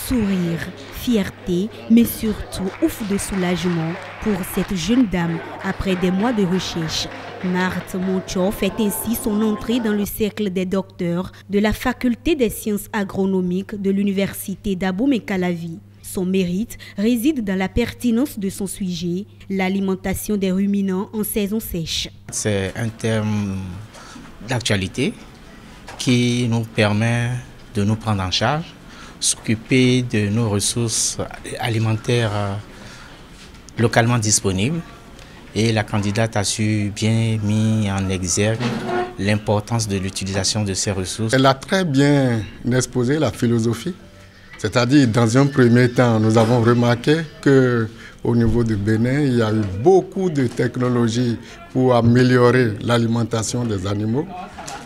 Sourire, fierté, mais surtout ouf de soulagement pour cette jeune dame après des mois de recherche. Marthe Moncho fait ainsi son entrée dans le cercle des docteurs de la faculté des sciences agronomiques de l'université d'Abomey-Calavi. Son mérite réside dans la pertinence de son sujet, l'alimentation des ruminants en saison sèche. C'est un terme d'actualité qui nous permet de nous prendre en charge, s'occuper de nos ressources alimentaires localement disponibles. Et la candidate a su bien mis en exergue l'importance de l'utilisation de ces ressources. Elle a très bien exposé la philosophie. C'est-à-dire, dans un premier temps, nous avons remarqué qu'au niveau du Bénin, il y a eu beaucoup de technologies pour améliorer l'alimentation des animaux,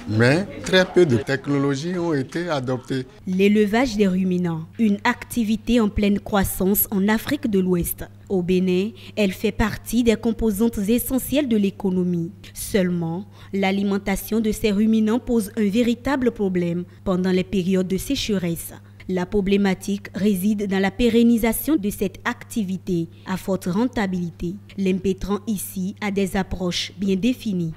mais très peu de technologies ont été adoptées. L'élevage des ruminants, une activité en pleine croissance en Afrique de l'Ouest. Au Bénin, elle fait partie des composantes essentielles de l'économie. Seulement, l'alimentation de ces ruminants pose un véritable problème pendant les périodes de sécheresse. La problématique réside dans la pérennisation de cette activité à forte rentabilité, l'impétrant ici a des approches bien définies.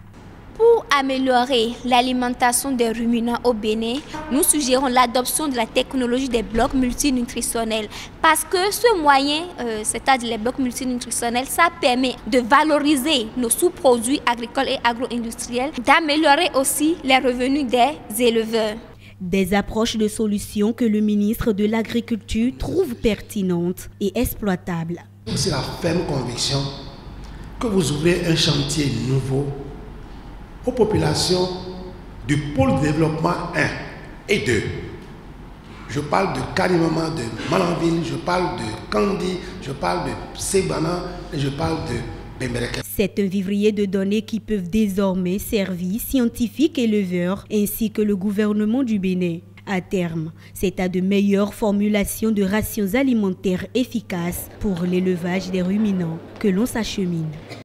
Pour améliorer l'alimentation des ruminants au Bénin, nous suggérons l'adoption de la technologie des blocs multinutritionnels parce que ce moyen, c'est-à-dire les blocs multinutritionnels, ça permet de valoriser nos sous-produits agricoles et agro-industriels, d'améliorer aussi les revenus des éleveurs. Des approches de solutions que le ministre de l'Agriculture trouve pertinentes et exploitables. C'est la ferme conviction que vous ouvrez un chantier nouveau aux populations du pôle de développement 1 et 2. Je parle de Carimama, de Malanville, je parle de Kandi, je parle de Sebana et je parle de Bembereke. C'est un vivrier de données qui peuvent désormais servir scientifiques et éleveurs ainsi que le gouvernement du Bénin. À terme, c'est à de meilleures formulations de rations alimentaires efficaces pour l'élevage des ruminants que l'on s'achemine.